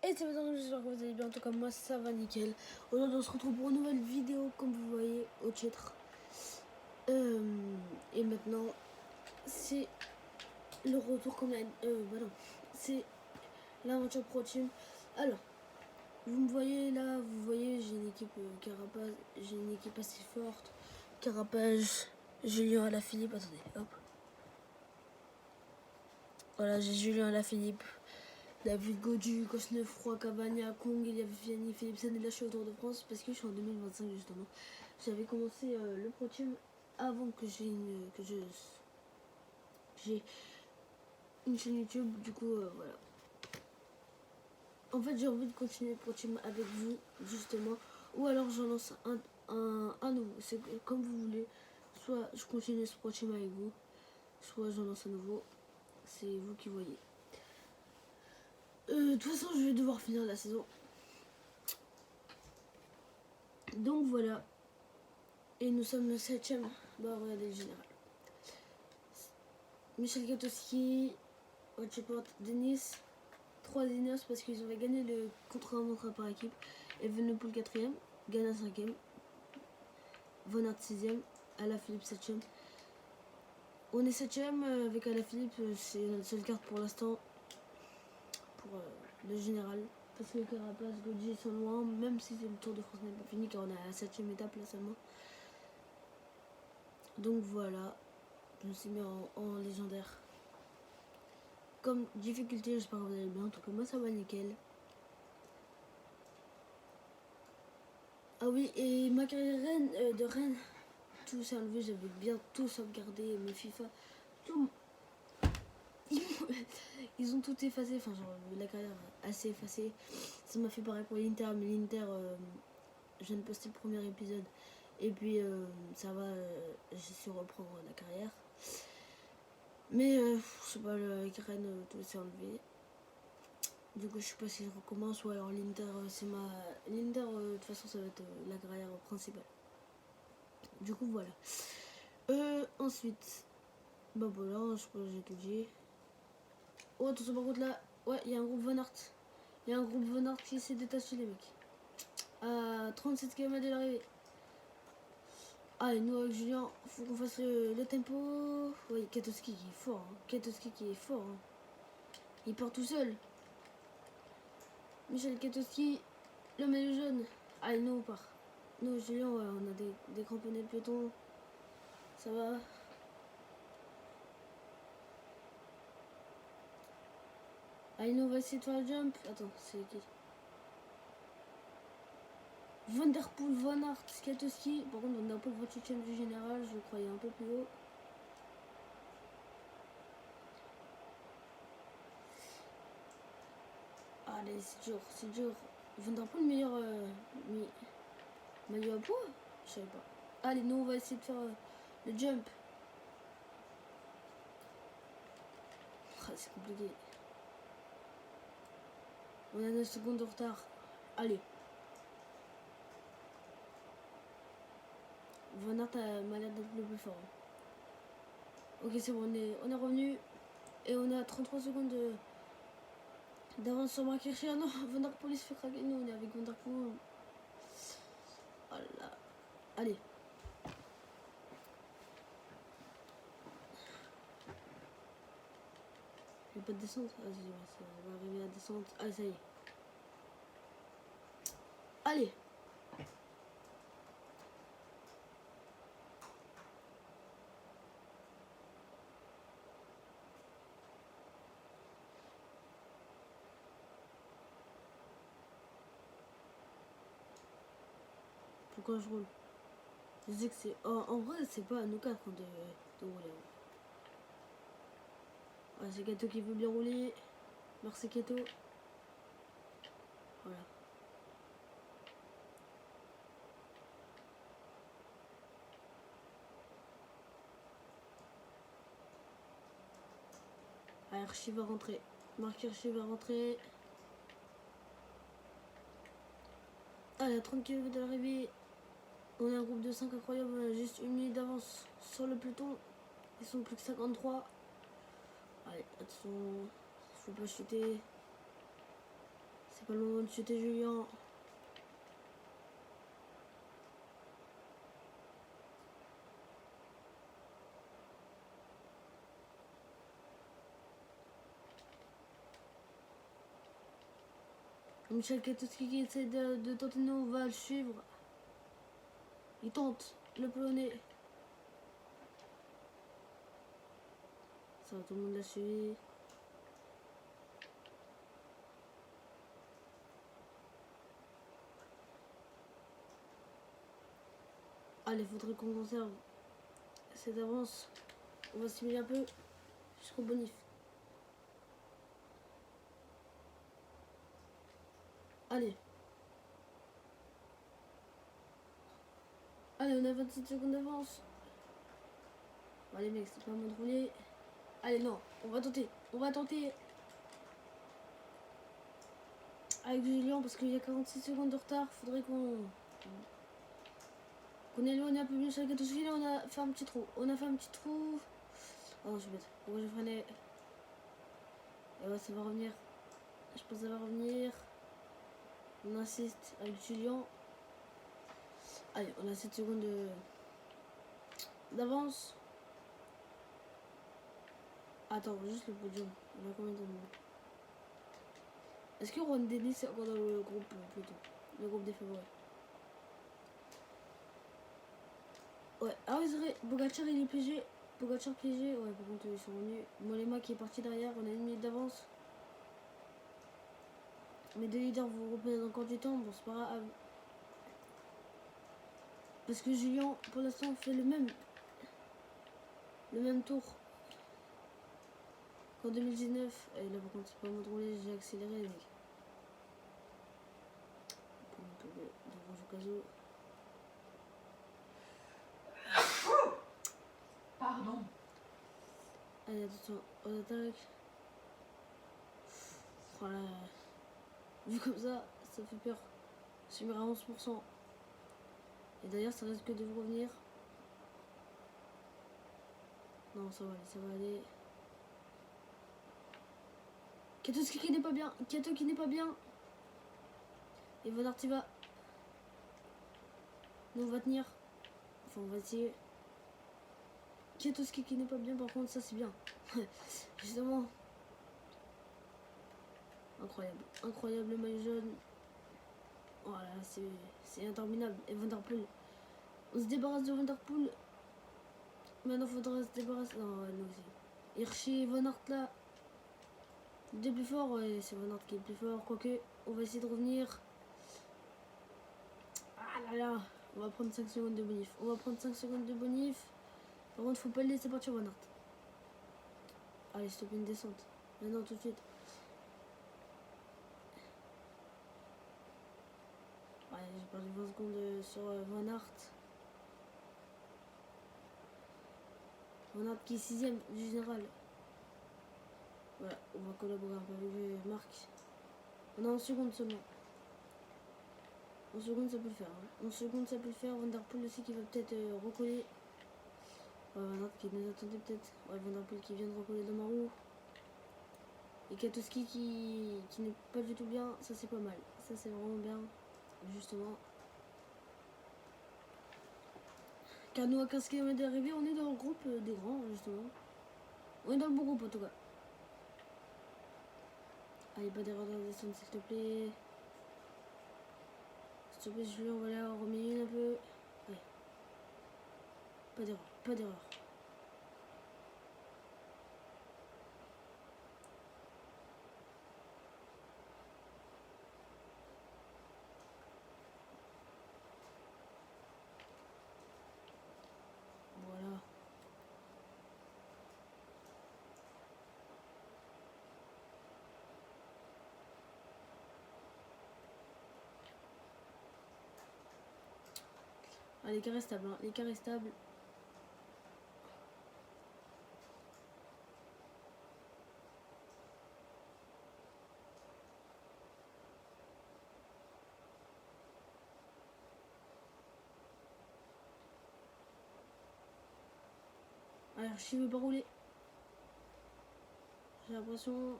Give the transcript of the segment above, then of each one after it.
Et c'est maintenant, j'espère que vous allez bien. En tout cas, moi ça va nickel. Aujourd'hui, on se retrouve pour une nouvelle vidéo, comme vous voyez au titre. Et maintenant, c'est le retour comme la. Voilà, c'est l'aventure Pro Team. Alors, vous me voyez là, vous voyez, j'ai une équipe Carapace, j'ai une équipe assez forte. Carapace, Julien Alaphilippe, attendez, hop. Voilà, j'ai Julien Alaphilippe, David Godu, Cosnefroy, Cavagna, Kong, Eliav Vianney, Philipsen et là je suis au Tour de France parce que je suis en 2025 justement. J'avais commencé le Pro Team avant que j'ai une chaîne YouTube, du coup voilà. En fait j'ai envie de continuer le Pro Team avec vous justement, ou alors j'en lance un nouveau, c'est comme vous voulez. Soit je continue ce Pro Team avec vous, soit j'en lance un nouveau, c'est vous qui voyez. De toute façon je vais devoir finir la saison. Donc voilà. Et nous sommes le 7ème. Bah regardez le général. Michel Katowski, Watcheport, Denis. 3 Dinos parce qu'ils avaient gagné le contre-la-montre par équipe. Evenepoel 4ème. Ghana 5ème. Von Aert 6ème. Alaphilippe 7ème. On est 7ème avec Alaphilippe. C'est notre seule carte pour l'instant. Pour le général. Parce que Carapace, Gauthier sont loin. Même si le Tour de France n'est pas fini car on est à la 7ème étape là seulement. Donc voilà. Je me suis mis en légendaire. Comme difficulté, j'espère que vous allez bien. En tout cas, moi ça va nickel. Ah oui, et ma carrière de Rennes, tout s'est enlevé. J'avais bien tout sauvegardé, mes FIFA, tout. Ils ont tout effacé. Enfin, genre, la carrière assez effacée. Ça m'a fait pareil pour l'Inter, mais l'Inter, je viens de poster le premier épisode. Et puis, ça va, j'ai su reprendre la carrière. Mais, je sais pas, avec Rennes, tout s'est enlevé. Du coup, je sais pas si je recommence ou alors l'Inter, c'est ma. L'Inter, de toute façon, ça va être la carrière principale. Du coup, voilà. Ensuite, bah voilà, je crois que j'ai tout dit. Oh, attention, par contre, là, ouais, il y a un groupe Von Aert. Il y a un groupe Von Aert qui s'est détaché, les mecs. À 37 km de l'arrivée. Ah, et nous, avec Julien, faut qu'on fasse le tempo. Oui, Katowski qui est fort. Hein. Katowski qui est fort. Hein. Il part tout seul. Michel Katowski, le maillot jaune. Ah, et nous, on part. Nous, Julien, ouais, on a des cramponnés de peloton. Ça va. Allez, nous, on va essayer de faire le jump. Attends, c'est qui? Van Der Poel, Van Aert, Katowski. Par contre, on est un peu le 28ème du général. Je le croyais un peu plus haut. Allez, c'est dur, c'est dur. Van Der Poel, meilleur maillot à poids? Je savais pas. Allez, nous, on va essayer de faire le jump. Ah, c'est compliqué. On a 9 secondes de retard. Allez. Van Aert m'a l'air d'être le plus fort. Ok, c'est bon, on est revenu. Et on est à 33 secondes d'avance sur Marc Hirscher. Non, Van Der Poel se fait craquer. Nous, on est avec Van Der Poel. Voilà. Allez. Il n'y a pas de descente. Ah, ça va arriver à descente. Ah, ça y est. Allez. Pourquoi je roule? Je sais que c'est. En vrai, c'est pas à nous quatre de rouler. Ah, c'est Kato qui veut bien rouler. Merci Kato. Voilà. Ah, Hirschi va rentrer. Marc Hirschi va rentrer. Allez, à 30 km de l'arrivée. On est un groupe de 5 incroyable. On a juste une minute d'avance sur le peloton. Ils sont plus que 53. Allez, attention. Faut pas chuter. C'est pas le moment de chuter Julien. Michel Katowski qui essaie de tenter, nous va le suivre. Il tente le polonais. Ça va, tout le monde l'a suivi. Allez, faudrait qu'on conserve cette avance. On va simuler un peu jusqu'au bonif. Allez. Allez, on a 27 secondes d'avance. Allez mec, c'est pas un mode roulé. Allez, non, on va tenter. On va tenter. Avec Julien, parce qu'il y a 46 secondes de retard. Faudrait qu'on éloigne un peu mieux sur le gâteau. Là, on a fait un petit trou. Oh non, je suis bête. Pourquoi j'ai freiné? Et ouais, ça va revenir. Je pense que ça va revenir. On insiste avec Julien. Allez, on a 7 secondes d'avance. Attends, juste le podium. On a combien de temps? Est-ce que Ron Dennis est encore dans le groupe plutôt? Le groupe des favoris. Ouais, ah oui c'est vrai, Pogacar il est piégé. Pogacar piégé, ouais par contre ils sont revenus. Mollema qui est parti derrière, on a une minute d'avance. Mes deux leaders vont reprendre encore du temps, bon c'est pas grave. Parce que Julien pour l'instant fait le même tour qu'en 2019. Et là par contre c'est pas mode roulé, j'ai accéléré les mecs. Un peu de rouge au cas où. Pardon. Allez attention, on attaque. Voilà. Vu comme ça fait peur. Je suis à 11%. Et d'ailleurs ça risque de revenir. Non ça va aller. Katowski qui n'est pas bien. Kato qui n'est pas bien. Et Van Aert il va. Nous on va tenir. Enfin on va essayer. Katowski qui n'est pas bien par contre ça c'est bien. Justement. Incroyable. Incroyable le maillot jaune. Voilà c'est interminable. Et Van Der Poel. On se débarrasse de Van Der Poel. Maintenant faudra se débarrasser. Non ouais, nous aussi. Hirschi et Van Aert là. Le deux plus fort, ouais, c'est Van Aert qui est le plus fort. Quoique, on va essayer de revenir. Ah là là, on va prendre 5 secondes de bonif. Par contre, faut pas le laisser partir Van Aert. Allez, stopper une descente. Maintenant, tout de suite. Ouais, j'ai perdu 20 secondes sur Van Aert. Van Aert qui est 6ème du général. Voilà, on va collaborer un peu avec Marc. On a 11 secondes seulement. 11 secondes ça peut le faire. Hein. 11 secondes ça peut le faire. Van Der Poel aussi qui va peut-être recoller. Ouais, Van Aert qui nous attendait peut-être. Ouais, Van Der Poel qui vient de recoller dans ma roue. Et Katowski qui n'est pas du tout bien. Ça c'est pas mal. Ça c'est vraiment bien. Justement. Car nous à 15 km d'arrivée, on est dans le groupe des grands justement. On est dans le bon groupe en tout cas. Allez, pas d'erreur dans la descente s'il te plaît. S'il te plaît, Julien, voilà, on remet une un peu. Ouais. Pas d'erreur, pas d'erreur. Voilà. Ah, l'écart est stable, hein. L'écart est stable. Alors, je veux pas rouler. J'ai l'impression.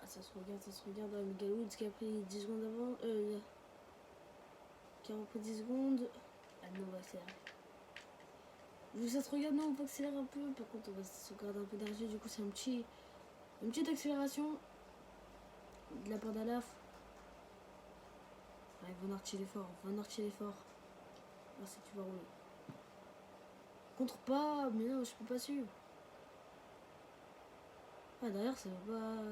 ça se regarde, ça se regarde. Ah, Miguel Woods qui a pris 10 secondes avant. Qui a repris 10 secondes. Ah non, on va accélérer. Vu que ça se regarde, non, on va accélérer un peu. Par contre, on va se garder un peu d'énergie. Du coup, c'est une petite accélération de la part d'Alaf. Ouais, Van Aert, il est fort. Van Aert, il est fort. Ah, si tu vas rouler. Contre pas, mais non, je peux pas suivre. Ah, derrière, ça va pas.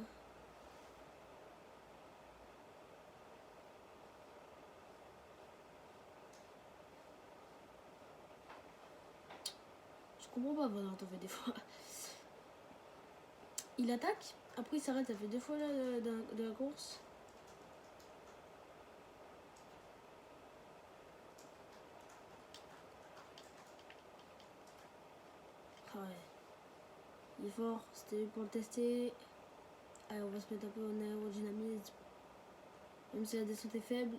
Je comprends pas, Van Aert, en fait, des fois. Il attaque, après il s'arrête, ça fait 2 fois là, de la course. Ah ouais. Il est fort, c'était pour le tester. Allez, on va se mettre un peu en aérodynamisme. Même si la descente est faible,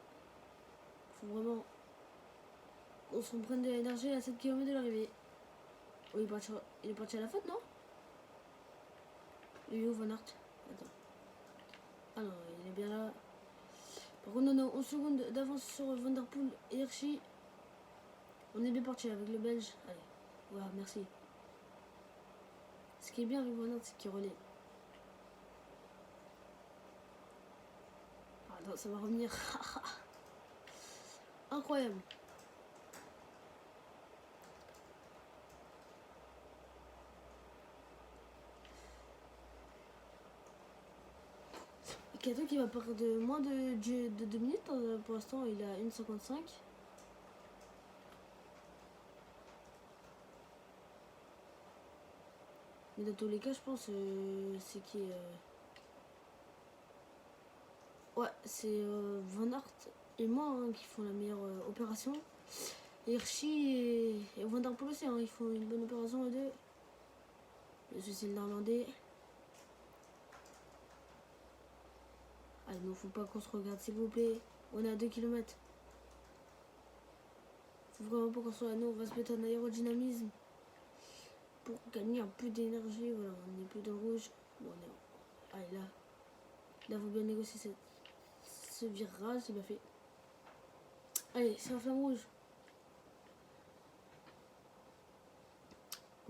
faut vraiment qu'on se reprenne de l'énergie à 7 km de l'arrivée. Oh, il est parti à la faute, non? Il est où, Van Aert? Attends. Ah non, il est bien là. Par contre, on a 11 secondes d'avance sur Van Der Poel et Hirschi. On est bien parti avec le Belge. Allez, voilà, merci. Ce qui est bien avec Van Aert, c'est qu'il relaie. Ah non, ça va revenir. Incroyable. Kato qui va perdre de moins de 2 minutes. Pour l'instant, il a 1,55. Mais dans tous les cas, je pense c'est qui ouais, c'est Van Aert et moi qui font la meilleure opération. Et Hirschi et Van Der Poel aussi, ils font une bonne opération les deux. Je suis le néerlandais. Ah, il ne faut pas qu'on se regarde, s'il vous plaît. On est à 2 km. Faut vraiment pas qu'on soit là. Nous, on va se mettre en aérodynamisme pour gagner un peu d'énergie. Voilà, on n'est plus dans le rouge. Bon, on est... Allez, là. Là, faut bien négocier ce virage, c'est bien fait. Allez, c'est un flamme rouge.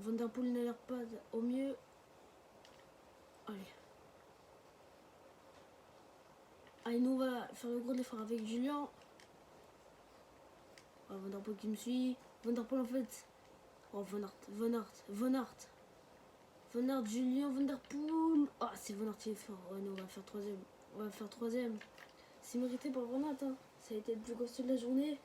Van Der Poel n'a l'air pas au mieux. Allez. Allez, nous on va faire le gros effort avec Julien. Oh, Van Der Poel qui me suit. Van Der Poel en fait. Oh, Van Aert, Julien, Van Der Poel. Ah, c'est Van Aert qui est fort. Ouais, nous on va faire troisième. On va faire troisième. C'est mérité pour Van Aert. Hein. Ça a été le plus costaud de la journée.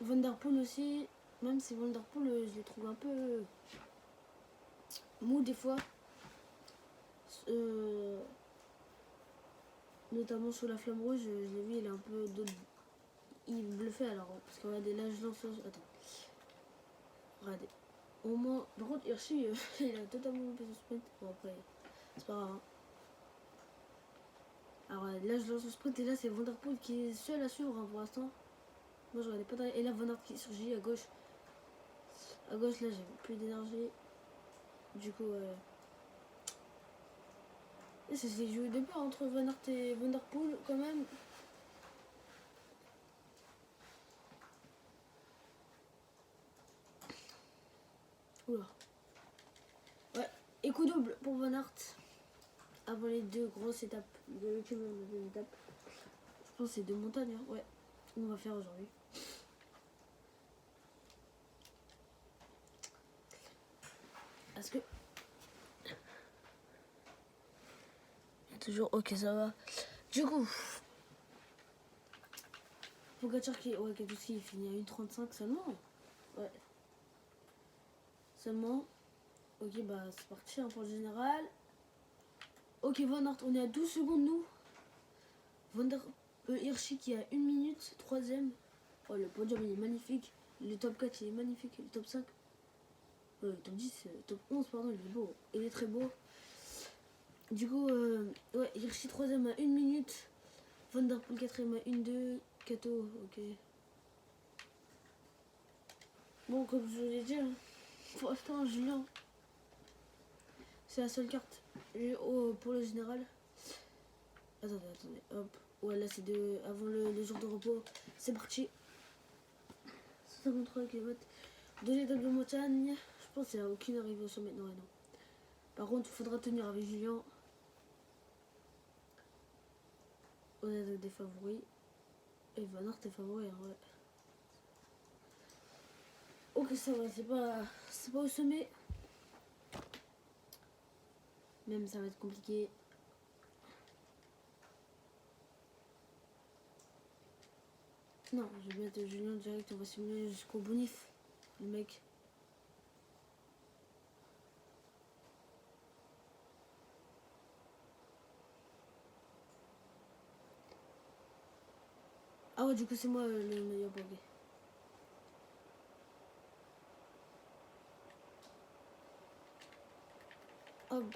Van Der Poel aussi. Même si Van Der Poel, je le trouve un peu mou des fois. Notamment sur la flamme rouge, je l'ai vu, il est un peu il bluffait alors. Parce que regardez, là je lance. Attends. Regardez. Au moins. Par contre, Hirschi, il a totalement loupé son sprint. Bon, après, c'est pas grave. Hein. Alors là, je lance le sprint et là, c'est Van Der Poel qui est seul à suivre hein, pour l'instant. Moi, je regardais pas derrière. Et là, Van Aert qui surgit à gauche. À gauche, là, j'ai plus d'énergie. Du coup, et ça s'est joué de peur entre Van Aert et Van Der Poel quand même. Oula. Ouais, et coup double pour Van Aert. Avant les 2 grosses étapes. De deux étapes. Je pense que c'est 2 montagnes. Hein. Ouais, on va faire aujourd'hui. Est-ce que. Il y a toujours. Ok, ça va. Du coup. Pogacar qui. Ouais, qui finit à 1,35 seulement. Ouais. Seulement. Ok, bah c'est parti hein, pour le général. Ok, Van Aert, on est à 12 secondes nous. Hirschi qui a 1 minute, 3ème. Oh, le podium il est magnifique. Le top 4 il est magnifique. Le top 5. Le top 10, top 11, pardon, il est beau. Il est très beau. Du coup, ouais, Hirschi 3ème à 1 minute. Van Der Poel 4ème à 1-2. Kato, ok. Bon, comme je vous l'ai dit, hein, Putain, Julien. C'est la seule carte pour le général. Attendez, hop. Ouais, là c'est avant le jour de repos. C'est parti. 153 km. Deuxième étape de montagne. Je pense qu'il n'y a aucune arrivée au sommet. Non. Par contre, il faudra tenir avec Julien. On a des favoris. Et Van Aert est favori, hein, ouais. Ok, ça va, c'est pas au sommet. Même ça va être compliqué. Non, je vais mettre Julien direct, on va simuler jusqu'au bonif. Le mec. Ah ouais, du coup c'est moi le meilleur bogué. Hop.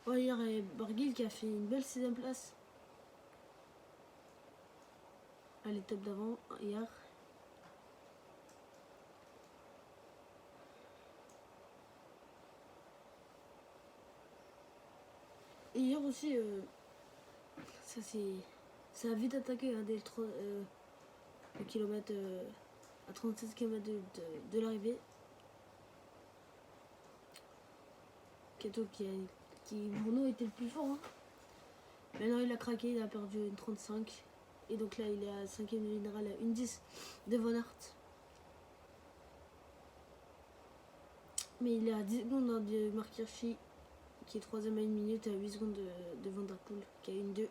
Ouais, hier, il y a Barguil qui a fait une belle 6ème place. À l'étape d'avant, hier. Et hier aussi, ça a vite attaqué hein, dès le kilomètre à 36 km de l'arrivée. Keto qui pour nous était le plus fort. Hein. Maintenant il a craqué, il a perdu une 35. Et donc là il est à 5ème général à une 10 de Van Aert. Mais il est à 10 secondes de Marc Hirschi qui est 3ème à 1 minute et à 8 secondes de Van der Poel qui a une 2.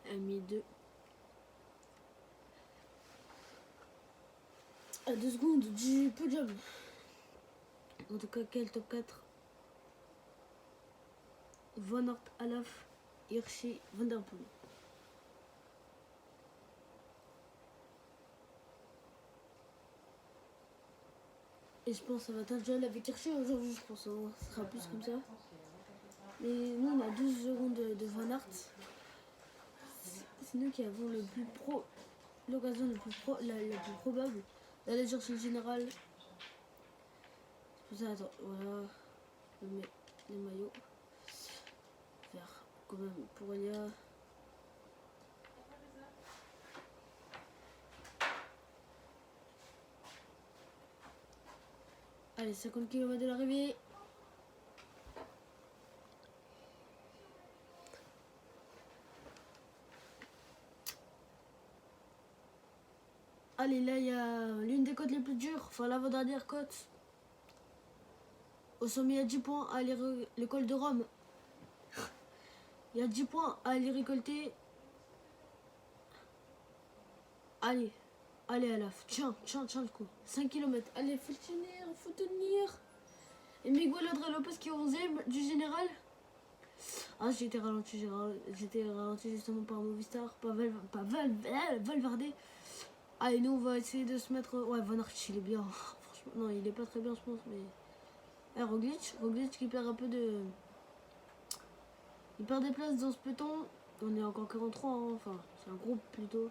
À 2. À 2 secondes du podium. En tout cas, quel top 4? Van Aert, Alaf, Hirschi, Van der Poel. Et je pense que ça va être un duel avec Hirschi aujourd'hui, je pense. Hein. Ça sera plus comme ça. Mais nous, on a 12 secondes de Van Aert. C'est nous qui avons l'occasion la plus probable d'aller chercher le général. C'est pour ça, attends, voilà. Je mets les maillots. Vert, quand même, pour Elia. Allez, 50 km de l'arrivée. Allez, là, il y a l'une des côtes les plus dures. Enfin, l'avant-dernière côte. Au sommet, il y a 10 points à l'école de Rome. Il y a 10 points à aller récolter. Allez, Alaf. Tiens le coup. 5 km. Allez, faut tenir. Et Miguel André Lopez qui est 11ème du général. Ah, j'ai été ralenti justement par Movistar, pas Valverde. Allez, nous on va essayer de se mettre. Ouais, Van Aert il est bien. Franchement, non, il est pas très bien, je pense, mais. Roglic qui perd un peu de. Il perd des places dans ce peloton. On est encore 43, hein. Enfin, c'est un groupe plutôt.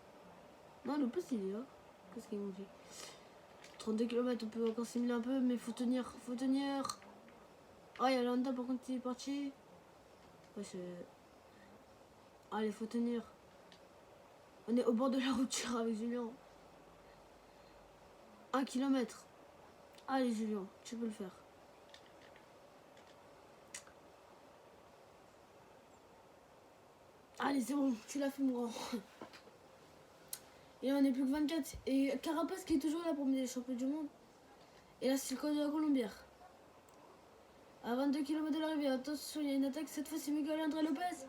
Non, Lopez il est là. Qu'est-ce qu'ils m'ont dit? 32 km, on peut encore simuler un peu, mais faut tenir. Ah, il y a Landa par contre qui est parti. Ouais, allez, faut tenir. On est au bord de la rupture avec Julien. 1 km. Allez, Julien, tu peux le faire. Allez, c'est bon, tu l'as fait, mon grand. Et on n'est plus que 24. Et Carapace qui est toujours là pour mener les champions du monde. Et là, c'est le col de la Colombière. À 22 km de l'arrivée, attention, il y a une attaque. Cette fois, c'est Miguel André Lopez.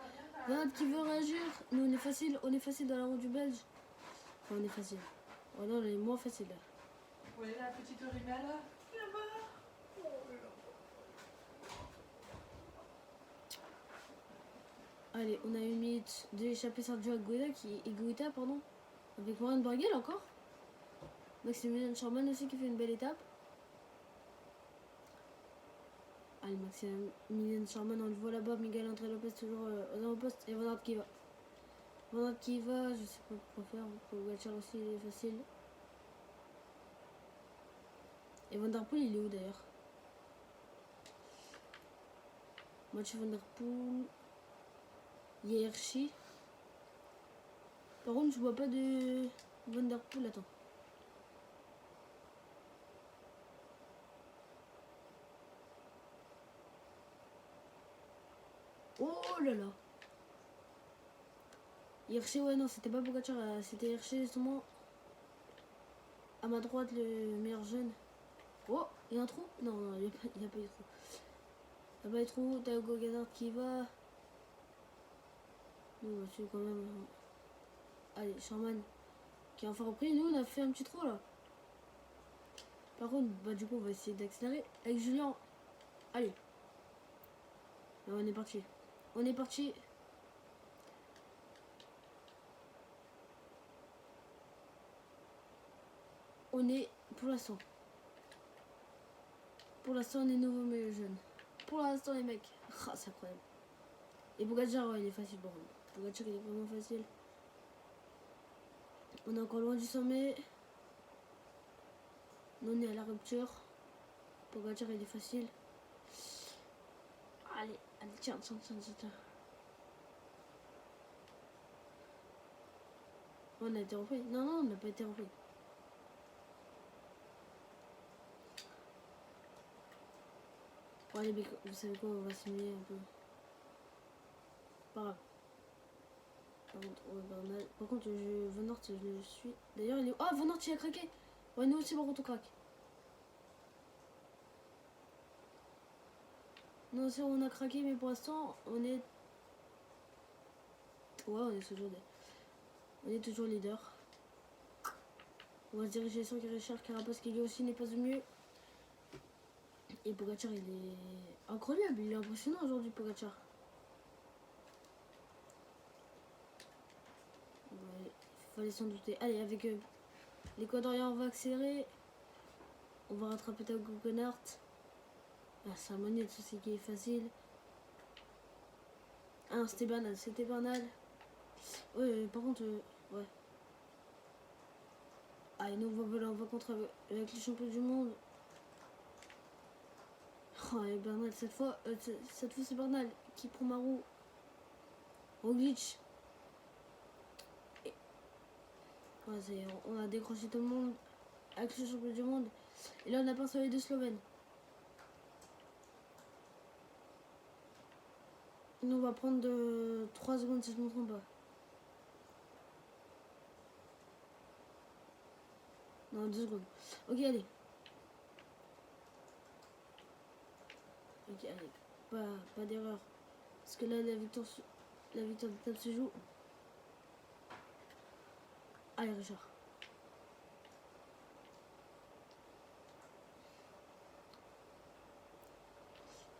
Van Aert qui veut réagir. Nous, on est facile dans la route du Belge. Enfin, on est facile. Oh non, on est moins facile là. Oui, la petite Orimel, là-bas. Allez, on a une minute de l'échappée Sergio Higuita, pardon. Avec Warren Barguil encore. Maximilian Sherman aussi qui fait une belle étape. Allez, Maximilian Sherman, on le voit là-bas. Miguel André Lopez toujours aux avant-postes. Et Van Aert qui va. Van Aert qui va, je sais pas quoi faire. Pogacar aussi, il est facile. Et Van Der Poel, il est où d'ailleurs? Mathieu Van Der Poel. Hirschi. Par contre, je vois pas de Van Der Poel. Attends. Oh là là. Hirschi, ouais, non, c'était pas Pogacar, c'était Hirschi justement. À ma droite, le meilleur jeune. Oh, il y a un trou? Non, non, il n'y a pas eu de trou. Il n'y a pas eu de trou. Théo Gazard qui va. Nous, on va suivre quand même. Allez, Sherman qui a enfin repris. Nous, on a fait un petit trou là. Par contre, bah, du coup, on va essayer d'accélérer avec Julien. Allez. Là, on est parti. On est parti. On est pour l'instant. Pour l'instant, on est nouveau mais jeune. Pour l'instant, les mecs. Ah, c'est incroyable. Et Pogacar, ouais, il est facile pour nous. Pogacar, il est vraiment facile. On est encore loin du sommet. Nous, on est à la rupture. Pogacar, il est facile. Allez, allez, tiens. On a été repris. Non, non, on n'a pas été repris. Bon, allez, mais vous savez quoi, on va simuler un peu. Pas grave. Par contre, Van Aert, je le suis. D'ailleurs, il est. Ah, Van Aert, il a craqué. Ouais, nous aussi, par contre, on craque. Nous aussi, on a craqué, mais pour l'instant, on est. Ouais, on est toujours leader. On va se diriger sur Richard Carapace qui lui aussi n'est pas au mieux. Et Pogacar, il est incroyable, il est impressionnant aujourd'hui, Pogacar. Ouais, il fallait s'en douter. Allez, avec l'Équatorien, on va accélérer. On va rattraper Tao Gonart. Ah, c'est un monnaie aussi qui est facile. Ah non, c'était Bernal. Ouais, par contre, ouais. Ah, et nous, on va contre avec les champions du monde. Oh, et Bernal, cette fois c'est Bernal qui prend ma roue. Roglic. Ouais, ça y est, on a décroché tout le monde avec le champion du monde. Et là, on a pensé les deux Slovènes. Nous, on va prendre 3 secondes si je ne me trompe pas. Non, 2 secondes. Ok, allez. Ok, allez. Pas d'erreur. Parce que là, la victoire de table se joue. Allez, Richard.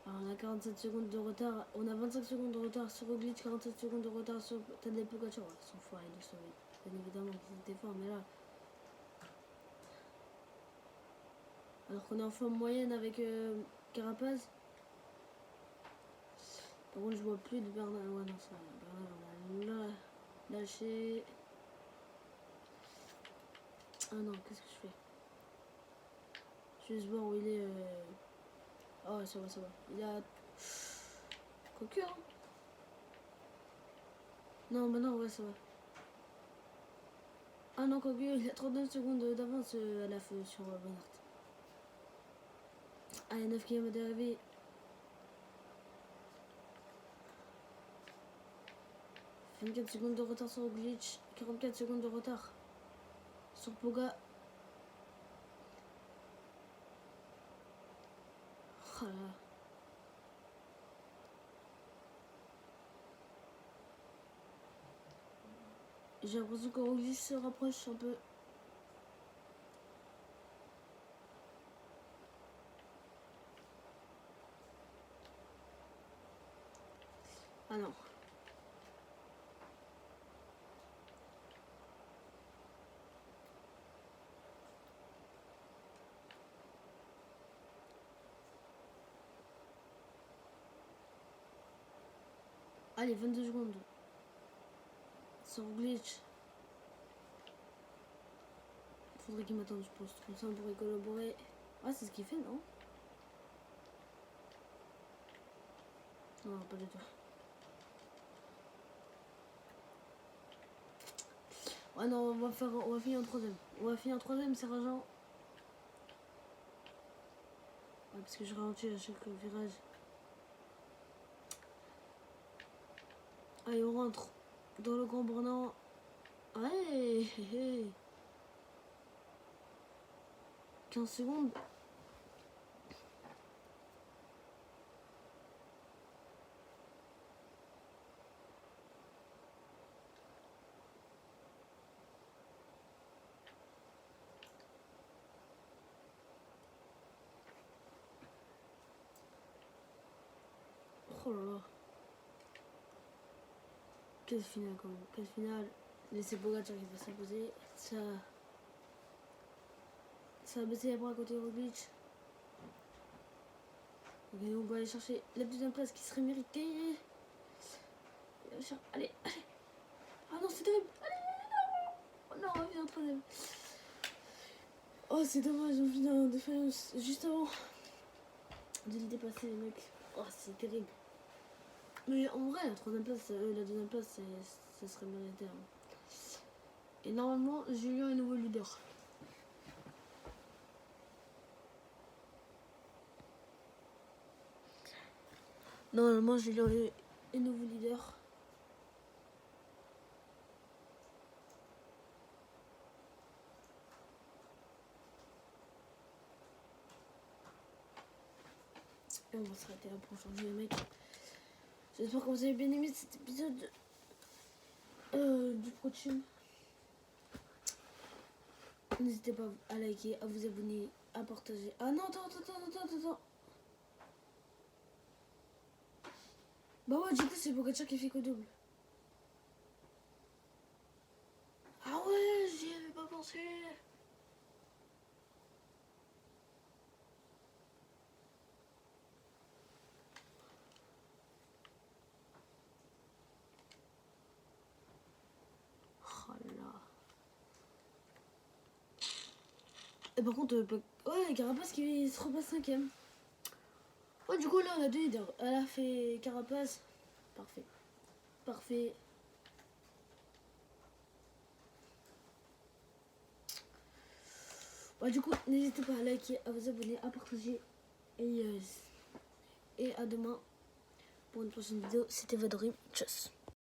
Alors, on a 47 secondes de retard. On a 25 secondes de retard sur Roglic, 47 secondes de retard sur Tadej Pogacar. Ouais, ils sont forts, ils le savent. Bien évidemment qu'ils étaient forts, mais là. Alors qu'on est en forme moyenne avec Carapaz. Par contre, je vois plus de Bernal. Ouais, non, ça. Bernal, on a lâché. Ah non, qu'est-ce que je fais? Je vais juste voir où il est. Oh, ça va. Il a. Quoique, hein. Non, bah non, ouais, ça va. Ah non, quoique, il a 39 secondes d'avance à la fin sur Van Aert. Allez, 9 km d'arrivée. « 24 secondes de retard sur Roglic, 44 secondes de retard sur Poga. Oh là là. J'ai l'impression que Roglic se rapproche un peu. Ah non. Allez, 22 secondes. Sans glitch. Faudrait qu'il m'attende, je pense. Comme ça, on pourrait collaborer. Ah, c'est ce qu'il fait, non? Non, pas du tout. Ouais, non, on va finir en troisième. On va finir en troisième, c'est rageant. Ouais, parce que je ralentis à chaque virage. Allez, on rentre dans le grand bornant. Ouais, 15 secondes. Oh là là. Quelle finale quand même. Quelle finale. Laissez Pogacar qui va s'imposer. Ça a baissé les bras à côté de Roglic. Ok, on va aller chercher la deuxième place qui serait méritée. Allez, allez. Ah non, c'est terrible. Allez, non. Oh non, on vient en troisième. Oh, c'est dommage, on vient en défaillance juste avant de le dépasser, les mecs. Oh, c'est terrible. Mais en vrai, la deuxième place, ça serait mérité. Hein. Et normalement, Julien est nouveau leader. Normalement, Julien est nouveau leader. Et on va s'arrêter là pour changer les mecs. J'espère que vous avez bien aimé cet épisode du Pro-Team. N'hésitez pas à liker, à vous abonner, à partager. Ah non, attends. Bah ouais, du coup, c'est Pogacar qui fait qu'au double. Ah ouais, j'y avais pas pensé. Oh là là. Et par contre, ouais, Carapace qui se repasse 5ème. Ouais, du coup, là, on a deux leaders. Elle a fait Carapace. Parfait. Ouais, du coup, n'hésitez pas à liker, à vous abonner, à partager. Et à demain pour une prochaine vidéo. C'était Vadorim. Tchuss.